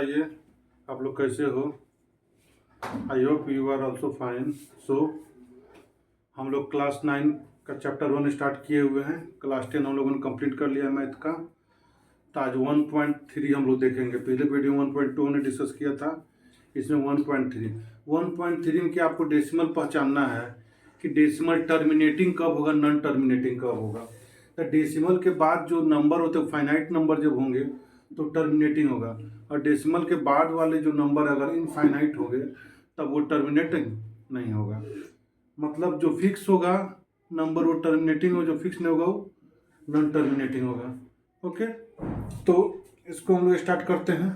बताइए आप लोग कैसे हो। I hope you are also fine. So हम लोग क्लास 9 का चैप्टर 1 स्टार्ट किए हुए हैं। क्लास 10 हम लोगों ने कंप्लीट कर लिया मैथ का। तो आज 1.3 हम लोग देखेंगे। पहले वीडियो 1.2 हमने डिस्कस किया था, इसमें 1.3 में क्या आपको डेसिमल पहचानना है कि डेसिमल टर्मिनेटिंग कब होगा, नॉन टर्मिनेटिंग कब होगा। तो डेसिमल के बाद जो नंबर होते हैं फाइनाइट नंबर जब होंगे तो टर्मिनेटिंग होगा, और डेसिमल के बाद वाले जो नंबर अगर इनफाइनाइट होंगे तब वो टर्मिनेटिंग नहीं होगा। मतलब जो फिक्स होगा नंबर वो टर्मिनेटिंग होगा, जो फिक्स नहीं होगा वो नॉन टर्मिनेटिंग होगा। ओके, तो इसको हम लोग स्टार्ट करते हैं।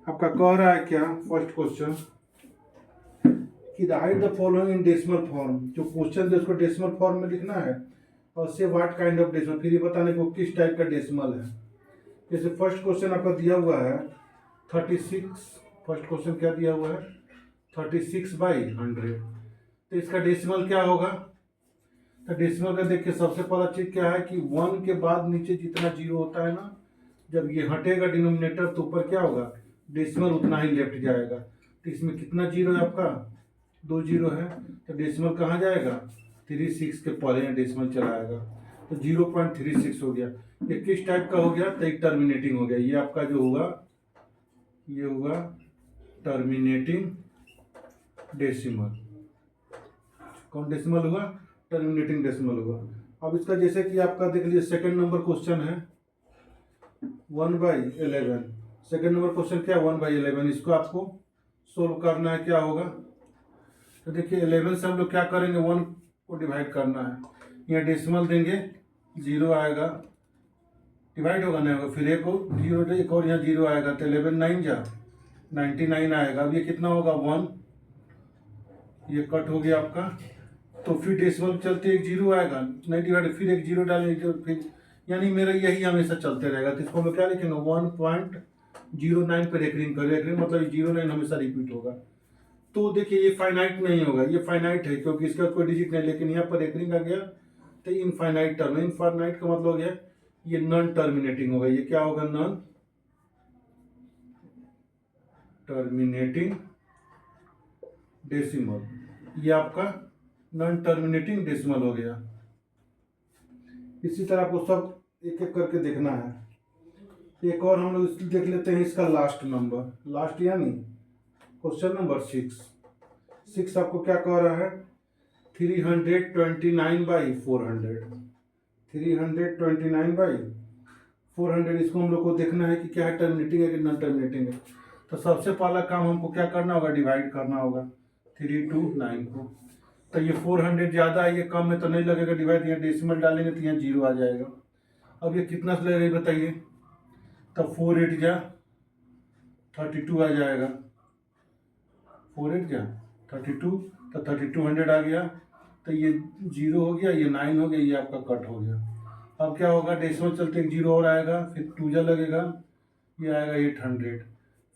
आपका कह रहा है क्या फर्स्ट क्वेश्चन कि right the following in decimal form. जो क्वेश्चन है उसको डेसिमल फॉर्म में लिखना है और से व्हाट काइंड ऑफ डेसिमल, फिर ये बताने को किस टाइप का डेसिमल है। जैसे फर्स्ट क्वेश्चन आपका दिया हुआ है 36। फर्स्ट क्वेश्चन क्या दिया हुआ है 36/100। तो इसका डेसिमल क्या होगा। तो डेसिमल का देखिए सबसे पहला चीज क्या है कि 1 के बाद नीचे जितना जीरो होता है ना, जब ये हटेगा डिनोमिनेटर तो ऊपर क्या होगा डेसिमल उतना ही लेफ्ट जाएगा। तो इसमें कितना जीरो है आपका 2 जीरो है, तो डेसिमल कहाँ जाएगा 36 के पहले डेसिमल चलाएगा। तो 0.36 हो गया। ये किस टाइप का हो गया तो एक टर्मिनेटिंग हो गया। ये आपका जो होगा ये होगा टर्मिनेटिंग डेसिमल। कौन डेसिमल होगा टर्मिनेटिंग डेसिमल होगा। अब इसका जैसे कि आपका देख लीजिए सेकंड नंबर क्वेश्चन है 1/11। सेकंड नंबर क्वेश्चन क्या 1/11। इसको आपको सोल्व करना है। क्या होगा तो देखिए 11 से हम लोग क्या करेंगे 1 को डिवाइड करना है। यहाँ डेसिमल देंगे 0 आएगा, डिवाइड होगा नहीं होगा, फिर एक जीरो एक और यहाँ 0 आएगा तो 11 9 जा 99 आएगा। अब ये कितना होगा 1, ये कट हो गया आपका। तो फिर डेसिमल चलते एक 0 आएगा, नहीं डिवाइड, फिर एक 0 डालेंगे, फिर यानी मेरा यही हमेशा चलते रहेगा। तो इसको हम लोग क्या लिखेंगे 1.09 पर रेकरिंग कर रेकरिंग मतलब 09 हमेशा रिपीट होगा। तो देखिए ये फाइनाइट नहीं होगा, ये फाइनाइट है क्योंकि इसका कोई डिजिट नहीं, लेकिन यहाँ पर रेकरिंग आ गया तो इनफाइनाइट टर्म। इनफाइनाइट का मतलब हो गया ये नॉन टर्मिनेटिंग होगा। ये क्या होगा नॉन टर्मिनेटिंग डेसिमल। ये आपका नॉन टर्मिनेटिंग डेसिमल हो गया। इसी तरह आपको सब एक एक करके देखना है। एक और हम लोग देख लेते हैं इसका लास्ट नंबर, लास्ट यानी क्वेश्चन नंबर 6 आपको क्या कह रहा है 329/400। 329/400 इसको हम लोग को देखना है कि क्या है टर्मिनेटिंग है कि नॉन टर्मिनेटिंग है। तो सबसे पहला काम हमको क्या करना होगा डिवाइड करना होगा 3 to 9 को। तो ये 400 ज़्यादा है, ये कम में तो नहीं लगेगा डिवाइड, यहाँ डेसिमल डालेंगे तो यहाँ 0 आ जाएगा। अब ये कितना से लगेगा बताइए। तब 4 8 जा 32 आ जाएगा, 4 8 जा 32, तो 3200 आ गया। तो ये 0 हो गया, ये 9 हो गया, ये आपका कट हो गया। अब क्या होगा डेसिमल चलते एक 0 और आएगा, फिर 2 जा लगेगा, ये आएगा 800,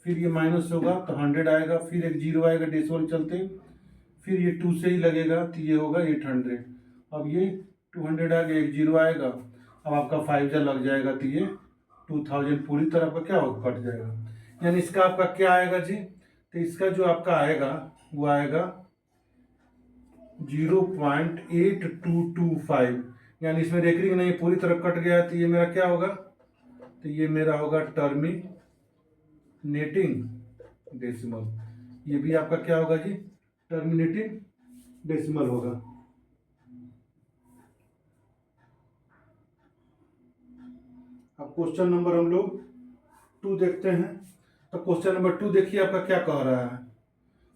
फिर ये माइनस होगा तो 100 आएगा, फिर एक 0 आएगा डेसिमल चलते, फिर ये 2 से ही लगेगा तो ये होगा 800। अब ये 200 आ गया, एक 0 आएगा, अब आपका 5 जा लग जाएगा तो ये 2000 पूरी तरह का क्या होगा कट जाएगा। यानी इसका आपका क्या आएगा जी, तो इसका जो आपका आएगा वो आएगा 0.8225। यानी इसमें रेकरिंग नहीं पूरी तरह कट गया तो ये मेरा क्या होगा तो ये मेरा होगा टर्मिनेटिंग डेसिमल। ये भी आपका क्या होगा जी टर्मिनेटिंग डेसिमल होगा। अब क्वेश्चन नंबर हम लोग 2 देखते हैं। तो क्वेश्चन नंबर 2 देखिए आपका क्या कह रहा है।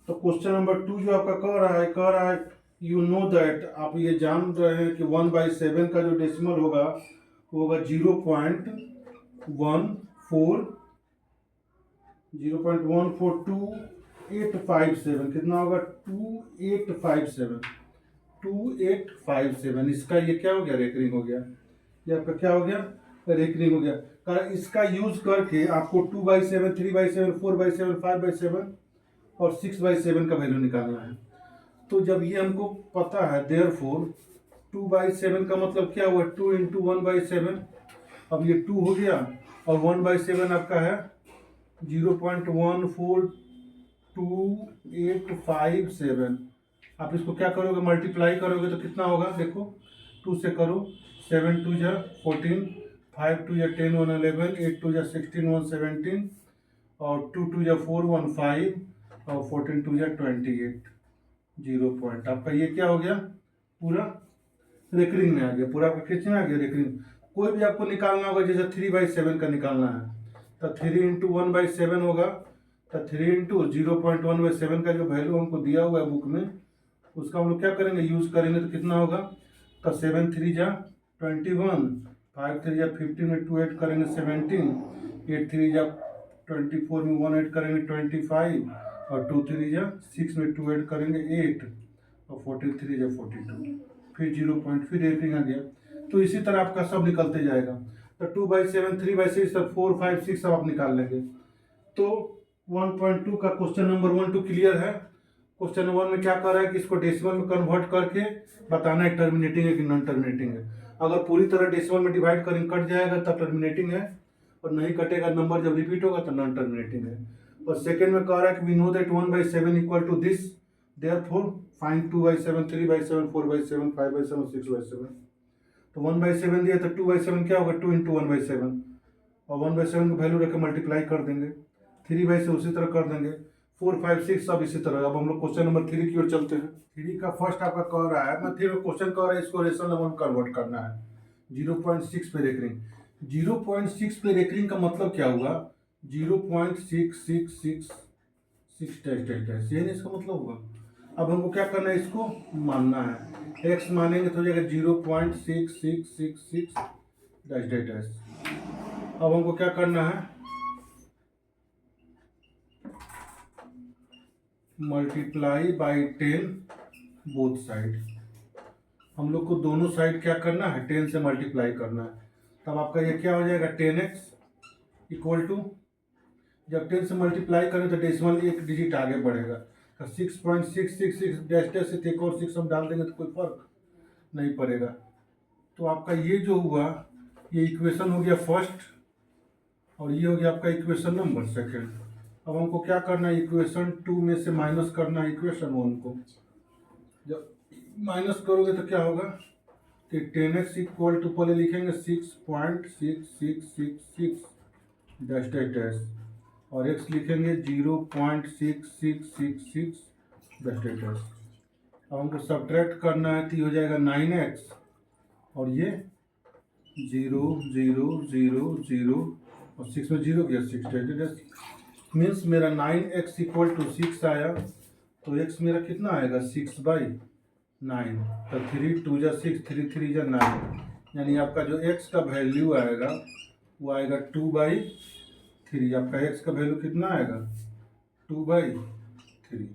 तो क्वेश्चन नंबर 2 जो आपका कह रहा है यू नो दैट, आप ये जान रहे हैं कि 1/7 का जो डेसिमल होगा वो होगा 0.14287। कितना होगा 2857। इसका ये क्या हो गया रेकरिंग हो गया। ये आपका क्या हो गया रेकरिंग हो गया। कारण इसका यूज करके आपको 2/7 3/7 4/7 5/7 और 6/7 का वैल्यू निकालना है। तो जब ये हमको पता है देयरफॉर 2/7 का मतलब क्या हुआ 2 × 1/7। अब ये 2 हो गया और 1/7 आपका है 0.14287। आप इसको क्या करोगे, मल्टीप्लाई करोगे तो कितना होगा, देखो 2 से करो, 7 2 जा 14, 5 2 जा 10 1 11, 8 2 जा 16 1 17, और 2 2 जा 4 1 5, और 14 2 जा 28। 0 पॉइंट आपका ये क्या हो गया, पूरा रेकरिंग में आ गया, पूरा आपका किस में आ गया, रेकरिंग। कोई भी आपको निकालना होगा, जैसे 3/7 का निकालना है तो 3 इंटू 1/7 होगा, तो 3 इंटू 0.1/7 का जो वैल्यू हमको दिया हुआ है बुक में, उसका हम लोग क्या करेंगे, यूज करेंगे तो कितना होगा, तो 7 3 जा 21, 5 3 जा 15 में 2 ऐड करेंगे 17, 8 3 जा 24 में 1 ऐड करेंगे 25, और 2 3 जा 6 में 2 ऐड करेंगे 8, और 14 3 जा 42, फिर 0 पॉइंट, फिर रेटिंग आ गया। तो इसी तरह आपका सब निकलते जाएगा। तो 2/7, 3/6 तक 4 5 6 सब आप निकाल लेंगे। तो 1.2 का क्वेश्चन नंबर 1 2 क्लियर है। क्वेश्चन नंबर 1 में क्या कर रहा है कि इसको डेसिमल में कन्वर्ट करके बताना है टर्मिनेटिंग है कि नॉन टर्मिनेटिंग है। अगर पूरी तरह डेसिमल में डिवाइड करेंगे कट जाएगा तब टर्मिनेटिंग है, और नहीं कटेगा, नंबर जब रिपीट होगा तो नॉन टर्मिनेटिंग है। और सेकंड में कह रहा है कि we know that 1/7 equal to this, therefore find 2/7, 3/7, 4/7, 5/7, 6/7। तो 1/7 दिया तो 2/7 क्या होगा, 2 इंटू 1/7, और 1/7 को वैल्यू रख के मल्टीप्लाई कर देंगे। 3/7 उसी तरह कर देंगे, 4 5 6 सब इसी तरह। अब हम लोग क्वेश्चन नंबर 3 की ओर चलते हैं। 3 का फर्स्ट आपका कह रहा है, मैं 3 में क्वेश्चन कह रहा है इसको रेशनल नंबर में कन्वर्ट करना है। 0.6 पे रेकरिंग, 0.6 पे रेकरिंग का मतलब क्या हुआ, 0.6666 डैश डैश डैश, ये नहीं इसका मतलब होगा। अब हमको क्या करना है, इसको मानना है, एक्स मानेंगे तो हो जाएगा 0.6666 डैश डैश डैश। अब हमको क्या करना है, मल्टीप्लाई बाई 10 बोथ साइड। हम लोग को दोनों साइड क्या करना है, 10 से मल्टीप्लाई करना है। तब आपका ये क्या हो जाएगा, 10x इक्वल टू, जब 10 से मल्टीप्लाई करें तो डेसिमल एक डिजिट आगे बढ़ेगा, तो 6.666 डैश डैश से एक और 6 हम डाल देंगे तो कोई फर्क नहीं पड़ेगा। तो आपका ये जो हुआ, ये इक्वेशन हो गया फर्स्ट, और ये हो गया आपका इक्वेशन नंबर सेकेंड। अब हमको क्या करना है, इक्वेशन 2 में से माइनस करना है इक्वेशन 1 को। जब माइनस करोगे तो क्या होगा कि 10x इक्वल टू, पहले लिखेंगे 6.6666 डैश डैश डैश, और x लिखेंगे 0.6666 डैश डैश डैश। अब हमको सब्ट्रैक्ट करना है तो ये हो जाएगा 9x, और ये 0 0 0 0, और 6 में 0 गया 6 डैश डैश। मीन्स मेरा 9x इक्वल टू 6 आया, तो x मेरा कितना आएगा, 6/9। तो 3 2 जा 6, 3 3 जा 9, यानी आपका जो x का वैल्यू आएगा वो आएगा 2/3। आपका x का वैल्यू कितना आएगा, 2/3।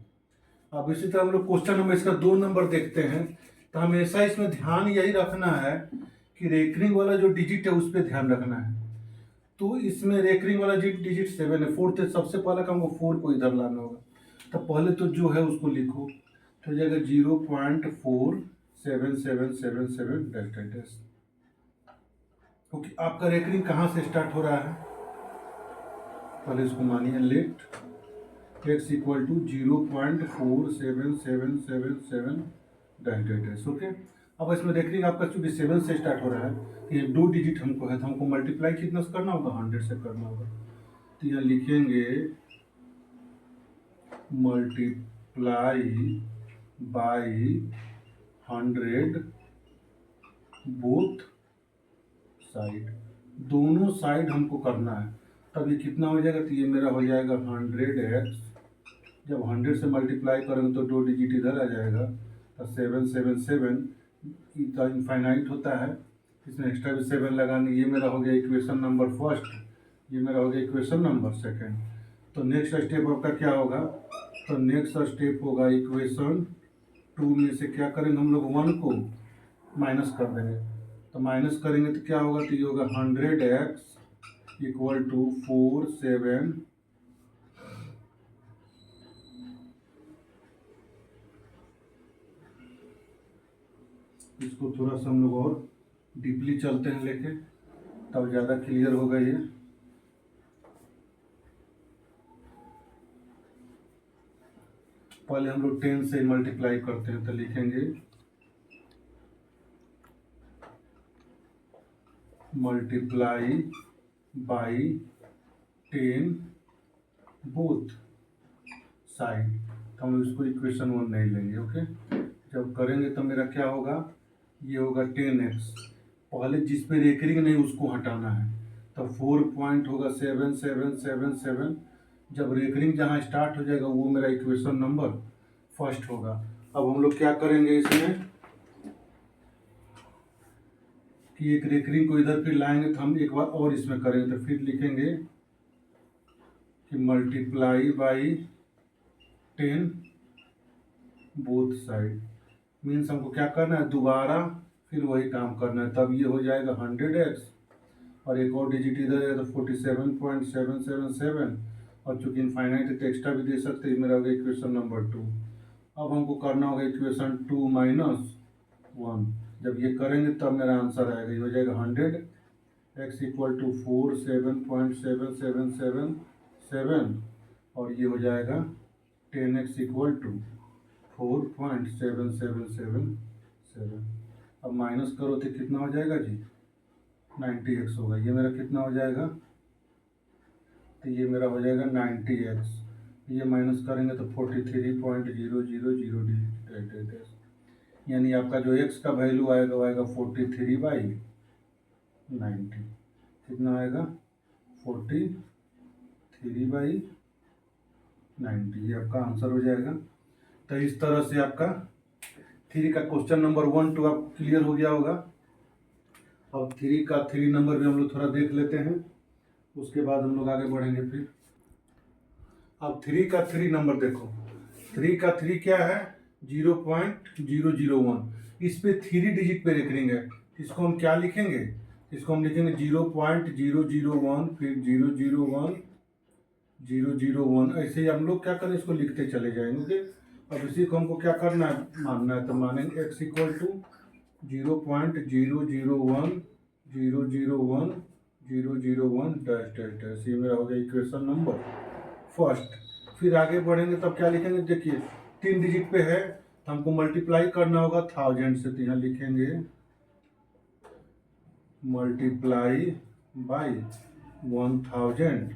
अब इसी तरह हम लोग क्वेश्चन नंबर इसका 2 नंबर देखते हैं। तो हमेशा इसमें ध्यान यही रखना है कि रेकरिंग वाला जो डिजिट है उस पर ध्यान रखना है। तो इसमें रेकरिंग वाला डिजिट 7 है, 4 है, सबसे पहला काम को 4 को इधर लाना होगा। तो पहले तो जो है उसको लिखो, तो हो जाएगा 0.4777 डैश डैश डैश। ओके, आपका रेकरिंग कहाँ से स्टार्ट हो रहा है, पहले इसको मानिए, let x equal to 0.4777 dash dash dash. Okay, अब इसमें रेकरिंग आपका चूंकि 7 से स्टार्ट हो रहा है, ये 2 डिजिट हमको है, तो हमको मल्टीप्लाई कितना से करना होगा, 100 से करना होगा। तो यहाँ लिखेंगे मल्टीप्लाई बाई 100 बोथ साइड, दोनों साइड हमको करना है। तब ये कितना हो जाएगा, तो ये मेरा हो जाएगा 100x, जब 100 से मल्टीप्लाई करेंगे तो 2 डिजिट इधर आ जाएगा, तो 777 तो इनफाइनाइट होता है, इसमें एक्स्ट्रा भी 7 लगाने। ये मेरा हो गया इक्वेशन नंबर फर्स्ट, ये मेरा हो गया इक्वेशन नंबर सेकेंड। तो नेक्स्ट स्टेप आपका क्या होगा, तो नेक्स्ट स्टेप होगा इक्वेशन 2 में से क्या करेंगे हम लोग, 1 को माइनस कर देंगे। तो माइनस करेंगे तो क्या होगा, तो ये होगा 100x इक्वल टू 47, इसको थोड़ा सा हम लोग और डीपली चलते हैं लेके, तब ज़्यादा क्लियर होगा ये। पहले हम लोग 10 से मल्टीप्लाई करते हैं, तो लिखेंगे मल्टीप्लाई बाई 10 बोथ साइड। तो हम इसको इक्वेशन 1 नहीं लेंगे। ओके, जब करेंगे तो मेरा क्या होगा, ये होगा 10x। पहले जिस पे रेकरिंग नहीं उसको हटाना है, तो 4 पॉइंट होगा 7777। जब रेकरिंग जहाँ स्टार्ट हो जाएगा वो मेरा इक्वेशन नंबर फर्स्ट होगा। अब हम लोग क्या करेंगे इसमें कि एक रेकरिंग को इधर फिर लाएंगे, तो हम एक बार और इसमें करेंगे, तो फिर लिखेंगे कि multiply by 10 both side. Means हमको क्या करना है, दोबारा फिर वही काम करना है। तब ये हो जाएगा 100x और एक और डिजिट इधर है तो 47.777। और चूंकि इनफाइनाइट है तो एक्स्ट्रा भी दे सकते हैं। मेरा होगा इक्वेशन नंबर 2। अब हमको करना होगा इक्वेशन 2 माइनस 1। जब ये करेंगे तब मेरा आंसर आएगा, ये हो जाएगा 100x इक्वल टू 47.7777 और ये हो जाएगा 10x इक्वल टू 4.7777। अब माइनस करो तो कितना हो जाएगा जी, 90x होगा। ये मेरा कितना हो जाएगा, तो ये मेरा हो जाएगा 90x। ये माइनस करेंगे तो 43.0000 यानी आपका जो x का वैल्यू आएगा वो आएगा 43/90। कितना आएगा, 43/90। ये आपका आंसर हो जाएगा। तो इस तरह से आपका 3 का क्वेश्चन नंबर 1 2 आपको क्लियर हो गया होगा। अब 3 का 3 नंबर भी हम लोग थोड़ा देख लेते हैं, उसके बाद हम लोग आगे बढ़ेंगे फिर। अब 3 का 3 नंबर देखो। 3 का 3 क्या है, 0.001। इस पे 3 डिजिट पे रेकरिंग है। इसको हम क्या लिखेंगे, इसको हम लिखेंगे 0.001 फिर 001 ऐसे ही हम लोग क्या करें, इसको लिखते चले जाएंगे। अब इसी को हमको क्या करना है, मानना है। तो मानेंगे x equal to 0.001 dash dash dash. ये मेरा हो गया इक्वेशन नंबर फर्स्ट। फिर आगे बढ़ेंगे तब क्या लिखेंगे, देखिए 3 डिजिट पे है तो हमको मल्टीप्लाई करना होगा 1000 से। तो यहाँ लिखेंगे मल्टीप्लाई बाई 1000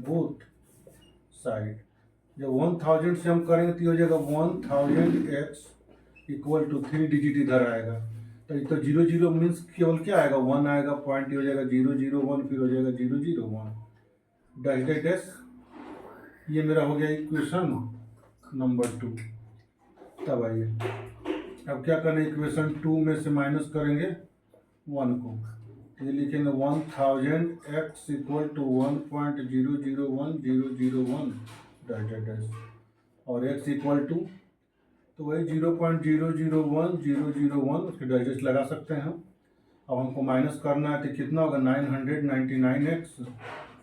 बोथ साइड। जब 1000 से हम करेंगे तो हो जाएगा 1000x इक्वल टू 3 डिजिट इधर आएगा। तो ये तो 00 मीन्स केवल क्या आएगा, 1 आएगा। पॉइंट हो जाएगा 001 फिर हो जाएगा 001 डैश डैश डैश। ये मेरा हो गया इक्वेशन नंबर 2। तब आइए अब क्या करना है, इक्वेशन 2 में से माइनस करेंगे 1 को। ये लिखेंगे 1000x equal to 1.001001 dash dash dash और x इक्वल टू तो वही 0.001001 उसके डैश लगा सकते हैं हम। अब हमको माइनस करना है तो कितना होगा, 999x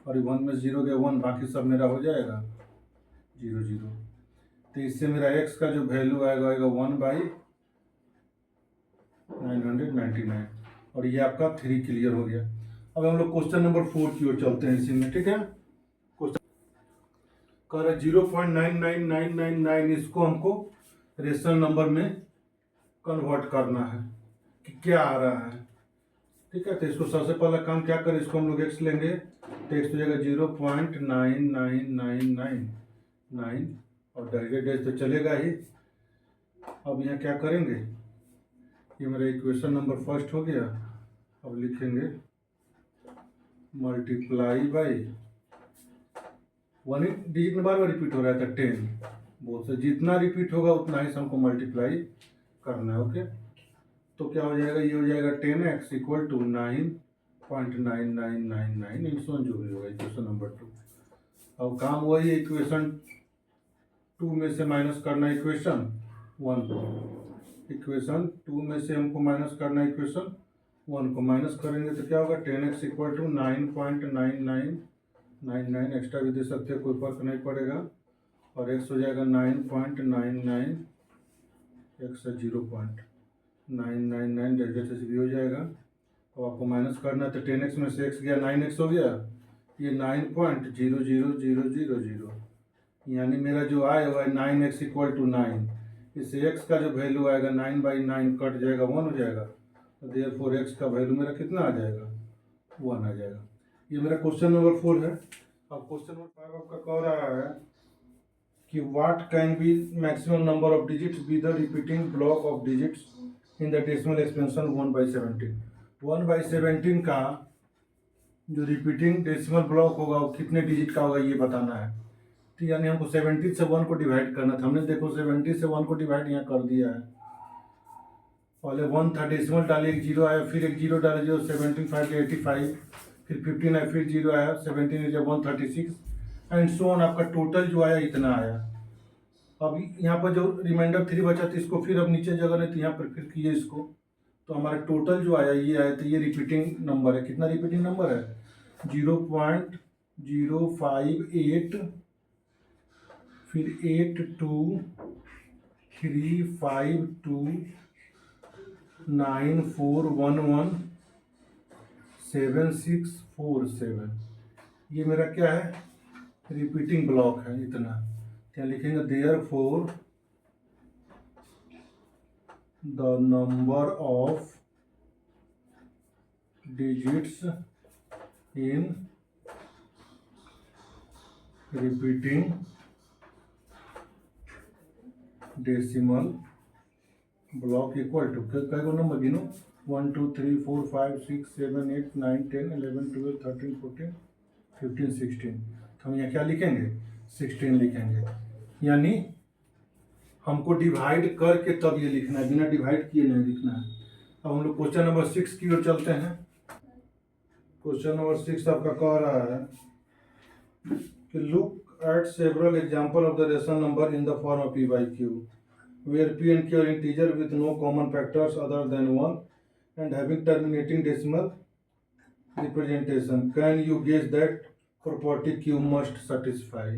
और 1 में 0 गया 1, बाकी सब मेरा हो जाएगा 00। तो इससे मेरा x का जो वैल्यू आएगा 1/999 और ये आपका 3 क्लियर हो गया। अब हम लोग क्वेश्चन नंबर 4 की ओर चलते हैं इसी में। ठीक है, क्वेश्चन कह रहा है 0.99999, इसको हमको रेशनल नंबर में कन्वर्ट करना है कि क्या आ रहा है। ठीक है, तो इसको सबसे पहला काम क्या करें, इसको हम लोग x लेंगे तो x हो जाएगा 0.99999 और डैश डैश तो चलेगा ही। अब यहाँ क्या करेंगे, ये मेरा इक्वेशन नंबर फर्स्ट हो गया। अब लिखेंगे मल्टीप्लाई बाई 1 डिजिट में बार बार रिपीट हो रहा था 10 बोल से, जितना रिपीट होगा उतना ही हमको मल्टीप्लाई करना है। ओके, तो क्या हो जाएगा, ये हो जाएगा 10x इक्वल टू 9.9999 इंसान जो भी होगा इक्वेशन नंबर 2। अब काम वही है, इक्वेशन 2 में से माइनस करना इक्वेशन 1 को। इक्वेशन 2 में से हमको माइनस करना इक्वेशन 1 को। माइनस करेंगे तो क्या होगा, 10x इक्वल टू 9.9999 एक्स्ट्रा भी दे सकते हैं, कोई फर्क नहीं पड़ेगा। और x हो जाएगा 9.99 x 0.999 जैसे भी हो जाएगा। तो आपको माइनस करना है तो 10x में से x गया 9x हो गया, ये 9.00000 यानी मेरा जो आया हुआ है 9x इक्वल टू 9, इस x का जो वैल्यू आएगा 9/9 कट जाएगा 1 हो जाएगा, तो देयरफॉर x का वैल्यू मेरा कितना आ जाएगा, 1 आ जाएगा। ये मेरा क्वेश्चन नंबर 4 है। अब क्वेश्चन नंबर 5 आपका कह रहा है कि what can be maximum number of digits be the repeating block of digits in the decimal expansion 1/17। 1/17 का जो रिपीटिंग डेसिमल ब्लॉक होगा वो कितने डिजिट का होगा ये बताना है। तो यानी हमको 70 से 1 को डिवाइड करना था, हमने देखो 70 से 1 को डिवाइड यहाँ कर दिया है। पहले 1 था, डेसिमल डाले, एक जीरो आया, फिर एक जीरो डाले, जो 17 5 85, फिर 15 आया, फिर जीरो आया, 17 जब 136 एंड सो ऑन। आपका टोटल जो आया इतना आया। अब यहाँ पर जो रिमाइंडर 3 बचा था इसको फिर अब नीचे जगह नहीं, तो यहाँ पर फिर किए इसको, तो हमारा टोटल जो आया ये आया। तो ये रिपीटिंग नंबर है। कितना रिपीटिंग नंबर है, 0.058, फिर 823529411764 ये मेरा क्या है, रिपीटिंग ब्लॉक है इतना। क्या लिखेंगे, therefore the number of digits in repeating decimal block equal to कई को नंबर गिनो, 1 2 3 4 5 6 7 8 9 10 11 12 13 14 15 16। तो हम यहाँ क्या लिखेंगे, 16 लिखेंगे। यानी हमको डिवाइड करके तब ये लिखना है, बिना डिवाइड किए नहीं लिखना है। अब हम लोग क्वेश्चन नंबर 6 की ओर चलते हैं। क्वेश्चन नंबर 6 आपका कह रहा है कि look at several example of the rational number in the form of p by q, where p and q are integer with no common factors other than 1 and having terminating decimal representation. Can you guess that property q must satisfy?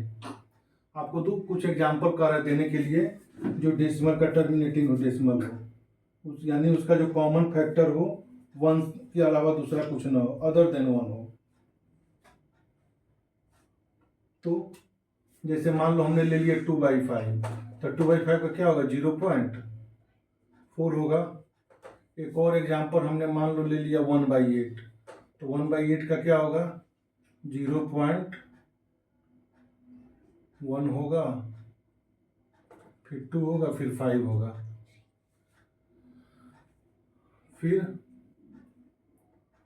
आपको दो कुछ example कर रहे देने के लिए जो decimal का टर्मिनेटिंग हो, डेसिमल हो, यानी उसका जो कॉमन फैक्टर हो 1 के अलावा दूसरा कुछ ना हो, अदर देन 1 हो। तो जैसे मान लो हमने ले लिया 2/5, तो 2/5 का क्या होगा, 0.4 होगा। एक और एग्जांपल हमने मान लो ले लिया 1/8, तो 1/8 का क्या होगा, 0.1 होगा, फिर 2 होगा, फिर 5 होगा। फिर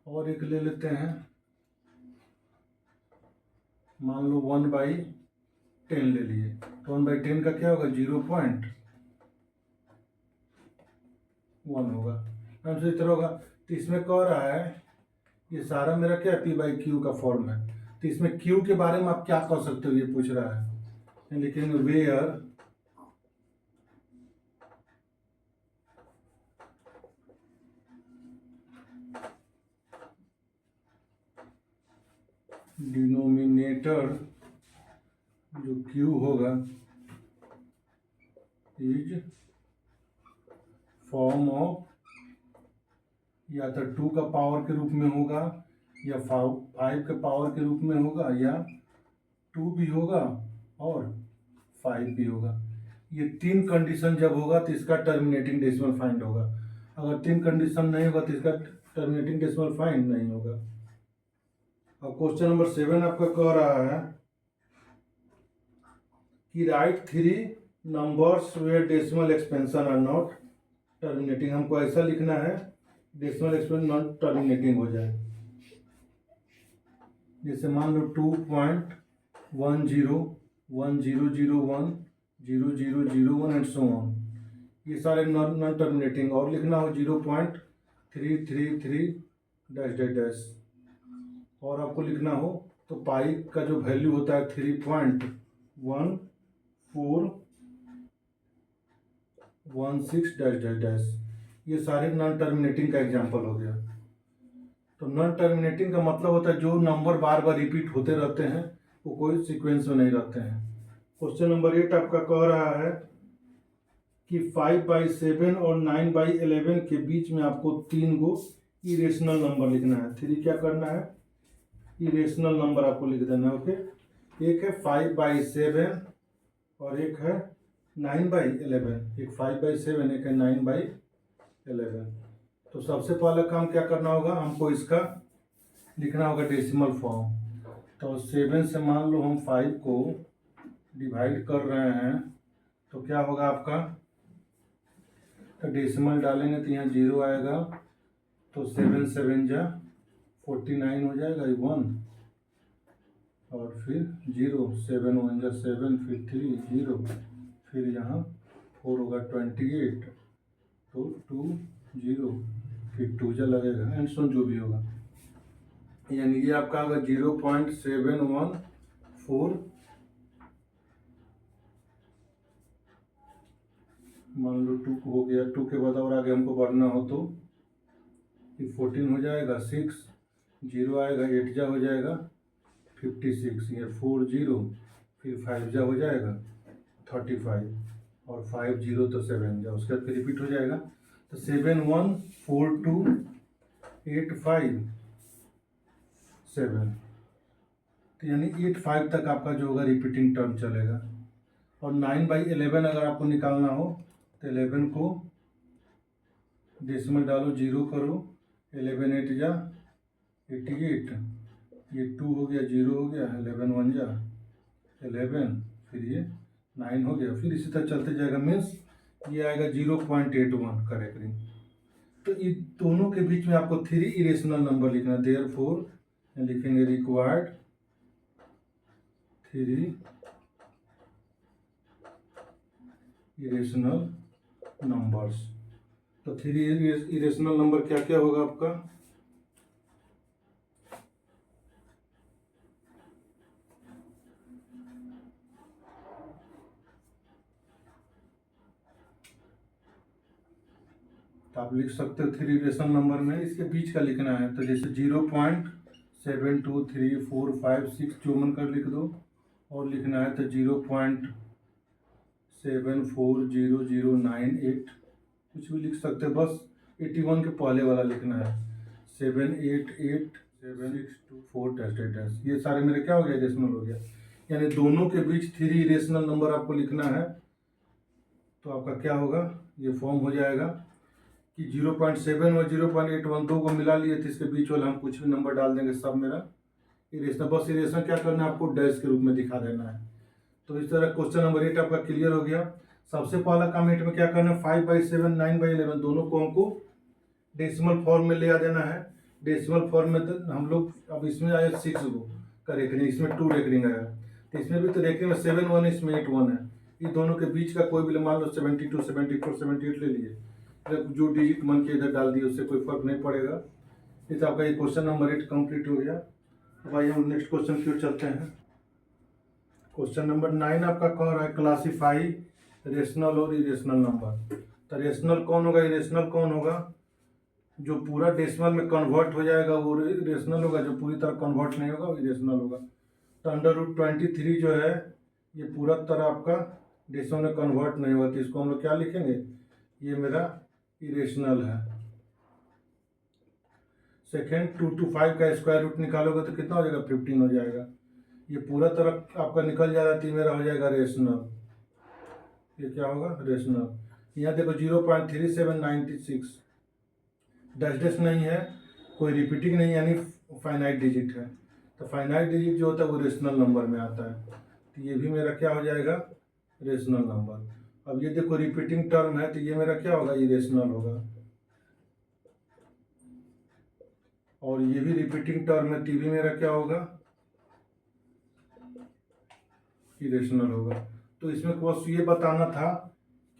और एक ले लेते हैं, मान लो 1/10 ले लिए, तो 1/10 का क्या होगा, 0.1 होगा, आंसर इतना होगा। तो इसमें कह रहा है ये सारा मेरा क्या है, p/q का फॉर्म है। तो इसमें q के बारे में आप क्या कह सकते हो, ये पूछ रहा है। लिखेंगे वेयर डिनोमिनेटर जो q होगा इज फॉर्म ऑफ, या तो 2 का पावर के रूप में होगा, या 5 के पावर के रूप में होगा, या 2 भी होगा और 5 भी होगा। ये 3 कंडीशन जब होगा तो इसका टर्मिनेटिंग डेसिमल फाइंड होगा। अगर 3 कंडीशन नहीं होगा तो इसका टर्मिनेटिंग डेसिमल फाइंड नहीं होगा। अब क्वेश्चन नंबर 7 आपका कह रहा है कि write 3 numbers where decimal expansion are not terminating. हमको ऐसा लिखना है डेसिमल एक्सपेंशन नॉट टर्मिनेटिंग हो जाए। जैसे मान लो 2.1010010001 एंड सो ऑन, ये सारे नॉन टर्मिनेटिंग। और लिखना हो 0.333 डैश डैश डैश, और आपको लिखना हो तो पाई का जो वैल्यू होता है 3.1416 डैश डैश डैश। ये सारे नॉन टर्मिनेटिंग का एग्जांपल हो गया। तो नॉन टर्मिनेटिंग का मतलब होता है जो नंबर बार बार रिपीट होते रहते हैं, वो कोई सीक्वेंस में नहीं रहते हैं। क्वेश्चन नंबर 8 आपका कह रहा है कि 5/7 और 9/11 के बीच में आपको 3 गो इरेशनल नंबर लिखना है। 3 क्या करना है, इरेशनल नंबर आपको लिख देना है। ओके, एक है 5/7 और एक है 9/11, एक 5/7, एक है 9/11। तो सबसे पहले काम क्या करना होगा, हमको इसका लिखना होगा डेसिमल फॉर्म। तो 7 से मान लो हम 5 को डिवाइड कर रहे हैं तो क्या होगा आपका, तो डेसिमल डालेंगे तो यहाँ 0 आएगा, तो 7 7 जा 49 हो जाएगा, 1 और फिर 0, 7 1 जा 7, फिर 3 0, फिर यहाँ 4 होगा 28, तो 2 0, फिर 2 जा लगेगा एंड सो जो भी होगा, यानी ये आपका होगा 0.714। मान लो 2 हो गया, 2 के बाद और आगे हमको बढ़ना हो तो 14 हो जाएगा, 6 0 आएगा, 8 जा हो जाएगा 56, ये 4 0, फिर 5 जा हो जाएगा 35, और 5 0 तो 7 जा, उसके बाद फिर रिपीट हो जाएगा। तो 7 1 4 2 8 5 7, तो यानी 8 5 तक आपका जो होगा रिपीटिंग टर्म चलेगा। और 9/11 अगर आपको निकालना हो तो 11 को डेसिमल डालो, 0 करो, 11 8 जा 88, ये 2 हो गया, 0 हो गया, 11 1 जा 11, फिर ये 9 हो गया, फिर इसी तरह चलते जाएगा, मीन्स ये आएगा 0.81 करेक्टली। तो ये दोनों के बीच में आपको 3 इरेशनल नंबर लिखना है, देयरफॉर लिखेंगे रिक्वायर्ड 3 इरेशनल नंबर्स। तो 3 इरेशनल नंबर क्या क्या होगा आपका, तो आप लिख सकते हो 3 इरेशनल नंबर में इसके बीच का लिखना है, तो जैसे 0.72345 6 जो मन कर लिख दो, और लिखना है तो 0.740098 कुछ भी लिख सकते हैं, बस 81 के पहले वाला लिखना है, 7887624 ये सारे मेरे क्या हो गया, डेसिमल हो गया, यानी दोनों के बीच 3 इरेशनल नंबर आपको लिखना है। तो आपका क्या होगा, ये फॉर्म हो जाएगा कि 0.7 और 0.81 दो को मिला लिए, तो इसके बीच वाला हम कुछ भी नंबर डाल देंगे, सब मेरा इरेशनल, बस इरेशनल क्या करना है आपको डैश के रूप में दिखा देना है। तो इस तरह क्वेश्चन नंबर 8 आपका क्लियर हो गया। सबसे पहला काम 8 में क्या करना है, 5/7 9/11 दोनों को हमको डेसिमल फॉर्म में ले आ देना है। डेसिमल फॉर्म में तो हम लोग, अब इसमें आया 6 का रेकरिंग, इसमें 2 रेकरिंग आया, तो इसमें भी तो रेकरिंग में 7 1 है, इसमें 8 1 है, ये दोनों के बीच का कोई भी मान लो 72 74 78 ले लिए, जो डिजिट मन के इधर डाल दिए, उससे कोई फर्क नहीं पड़ेगा। ये तो आपका ये क्वेश्चन नंबर 8 कंप्लीट हो गया। अब आइए हम नेक्स्ट क्वेश्चन की ओर चलते हैं। क्वेश्चन नंबर 9 आपका कह रहा है क्लासीफाई रेशनल और इरेशनल नंबर। तो रेशनल कौन होगा, इरेशनल कौन होगा, जो पूरा डेसिमल में कन्वर्ट हो जाएगा वो रेशनल होगा, जो पूरी तरह कन्वर्ट नहीं होगा वो इरेशनल होगा। तो √23 जो है ये पूरा तरह आपका डेसिमल में कन्वर्ट नहीं होगा, तो इसको हम लोग क्या लिखेंगे, ये मेरा इरेशनल है। सेकेंड 2 to 5 का स्क्वायर रूट निकालोगे तो कितना हो जाएगा, 15 हो जाएगा, ये पूरा तरफ आपका निकल जा रहा है, तो मेरा हो जाएगा रेशनल, ये क्या होगा रेशनल। यहाँ देखो 0.3796 डैश नहीं है, कोई रिपीटिंग नहीं, यानी फाइनाइट डिजिट है, तो फाइनाइट डिजिट जो होता है वो रेशनल नंबर में आता है, तो ये भी मेरा क्या हो जाएगा, रेशनल नंबर। अब ये देखो रिपीटिंग टर्म है, तो ये मेरा क्या होगा, ये रेशनल होगा, और ये भी रिपीटिंग टर्म है, तो भी मेरा क्या होगा, इरेशनल होगा। तो इसमें बस ये बताना था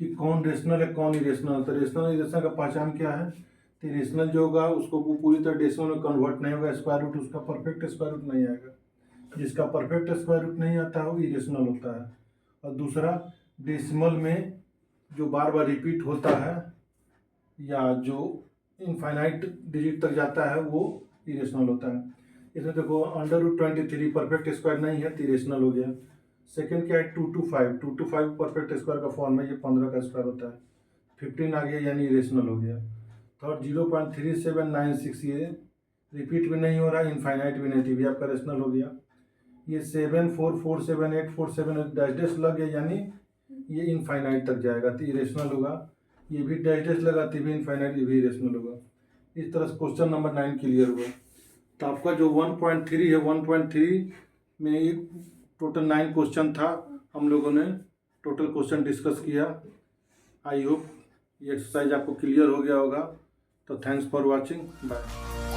कि कौन रेशनल है कौन इरेशनल। तो रेशनल इरेशनल का पहचान क्या है, तो इरेशनल जो होगा उसको वो पूरी तरह डेसिमल में कन्वर्ट नहीं होगा, स्क्वायर रूट उसका परफेक्ट स्क्वायर रूट नहीं आएगा, जिसका परफेक्ट स्क्वायर रूट नहीं आता है वो इरेशनल होता है। और दूसरा डेसिमल में जो बार बार रिपीट होता है या जो इनफाइनाइट डिजिट तक जाता है वो इरेशनल होता है। इसमें देखो √23 परफेक्ट स्क्वायर नहीं है, तो इरेशनल हो गया। सेकेंड क्या है 2 to 5 परफेक्ट स्क्वायर का फॉर्म है, ये 15 का स्क्वायर होता है, 15 आ गया यानी इरेशनल हो गया। थर्ड 0.3796 ये रिपीट भी नहीं हो रहा है, इनफाइनाइट भी नहीं थी, भी आपका रेशनल हो गया। ये 7 4 4 7 8 4 7 डैश डैश लग गया, यानी ये इनफाइनाइट तक जाएगा तो इरेशनल होगा। ये भी डैश डैश लगा तो भी इनफाइनाइट, ये भी इरेशनल होगा। इस तरह से क्वेश्चन नंबर 9 क्लियर हुआ। तो आपका जो 1.3 है, 1.3 में ये टोटल 9 क्वेश्चन था, हम लोगों ने टोटल क्वेश्चन डिस्कस किया। आई होप ये एक्सरसाइज आपको क्लियर हो गया होगा। तो थैंक्स फॉर वॉचिंग, बाय।